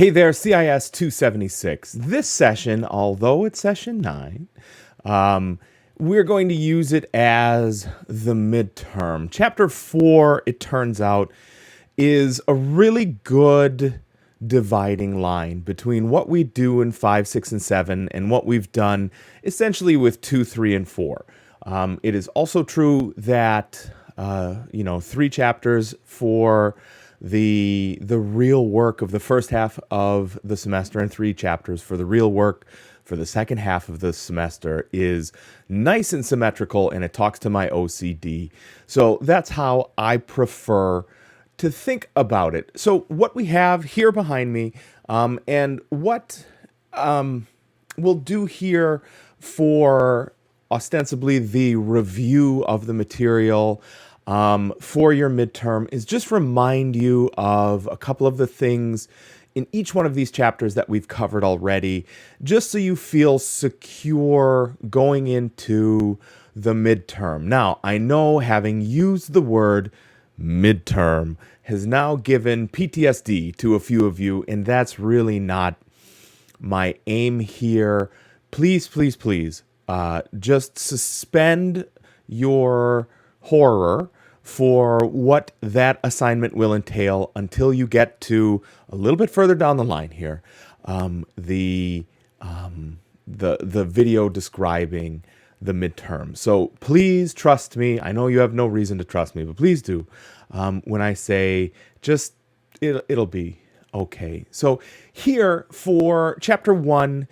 Hey there, CIS 276. This session, although it's session 9, we're going to use it as the midterm. Chapter 4, it turns out, is a really good dividing line between what we do in 5, 6, and 7 and what we've done essentially with 2, 3, and 4. It is also true that, 3 chapters for the real work of the first half of the semester and 3 chapters for the real work for the second half of the semester is nice and symmetrical, and it talks to my OCD. So that's how I prefer to think about it. So what we have here behind me, and what we'll do here for ostensibly the review of the material for your midterm is just remind you of a couple of the things in each one of these chapters that we've covered already, just so you feel secure going into the midterm. Now, I know having used the word midterm has now given PTSD to a few of you, and that's really not my aim here. Please, please, please, just suspend your horror for what that assignment will entail until you get to a little bit further down the line here, the video describing the midterm. So please trust me. I know you have no reason to trust me, but please do. When I say just it'll be okay. So here for chapter 1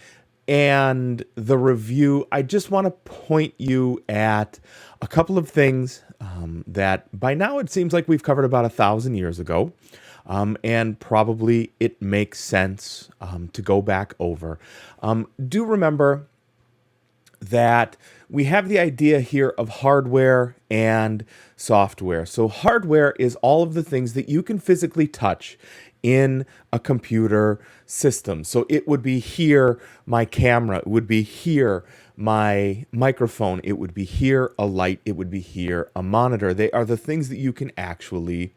and the review, I just want to point you at a couple of things that by now it seems like we've covered about 1,000 years ago, and probably it makes sense to go back over. Do remember that we have the idea here of hardware and software. So hardware is all of the things that you can physically touch in a computer system. So it would be here my camera, it would be here my microphone, it would be here a light, it would be here a monitor. They are the things that you can actually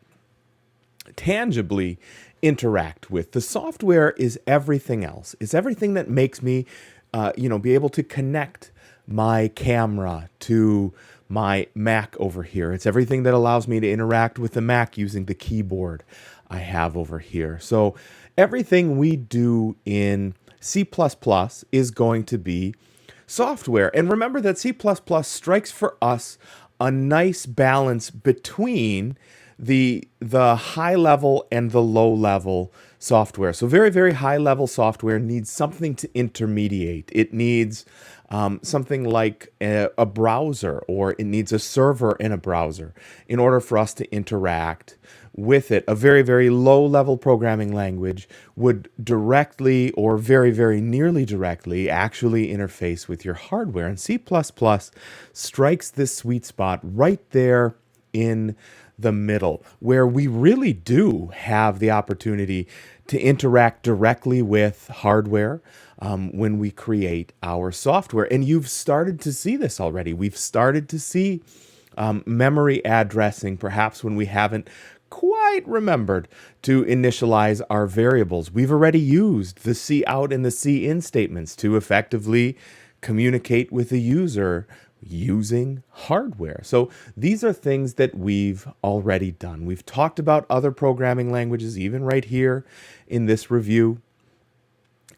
tangibly interact with. The software is everything else. It's everything that makes me be able to connect my camera to my Mac over here. It's everything that allows me to interact with the Mac using the keyboard I have over here. So everything we do in C++ is going to be software. And remember that C++ strikes for us a nice balance between the high level and the low level software. So very, very high level software needs something to intermediate. It needs something like a browser, or it needs a server in a browser in order for us to interact with it. A very, very low level programming language would directly or very, very nearly directly actually interface with your hardware. And C++ strikes this sweet spot right there in the middle, where we really do have the opportunity to interact directly with hardware when we create our software. And you've started to see this already. We've started to see memory addressing, perhaps when we haven't quite remembered to initialize our variables. We've already used the cout and the cin statements to effectively communicate with the user using hardware. So these are things that we've already done. We've talked about other programming languages, even right here in this review.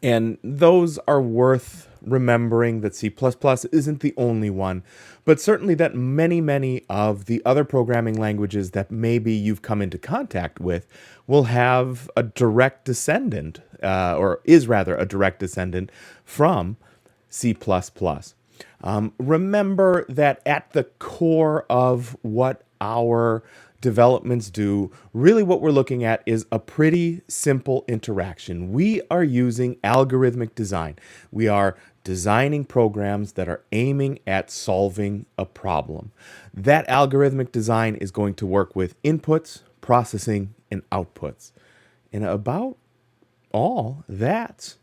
And those are worth remembering, that C++ isn't the only one, but certainly that many, many of the other programming languages that maybe you've come into contact with will have a direct descendant, or is rather a direct descendant from C++. Remember that at the core of what our developments do, really what we're looking at is a pretty simple interaction. We are using algorithmic design. We are designing programs that are aiming at solving a problem. That algorithmic design is going to work with inputs, processing, and outputs. And about all that's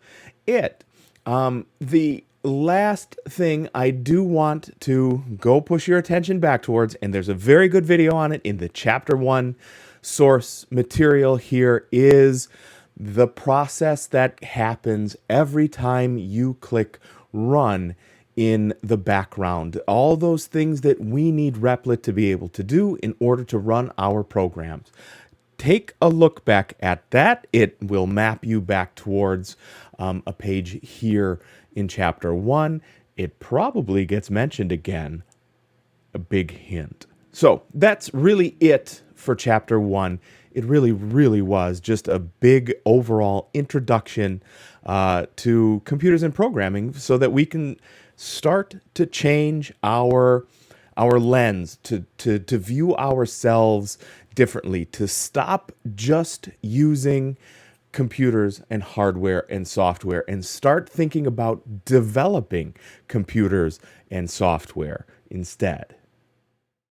it. The last thing I do want to go push your attention back towards, and there's a very good video on it in the chapter 1 source material here, is the process that happens every time you click run in the background. All those things that we need Replit to be able to do in order to run our programs. Take a look back at that. It will map you back towards a page here in chapter 1. It probably gets mentioned again. A big hint. So that's really it for chapter 1. It really, really was just a big overall introduction to computers and programming so that we can start to change our lens, to view ourselves differently, to stop just using computers and hardware and software and start thinking about developing computers and software instead.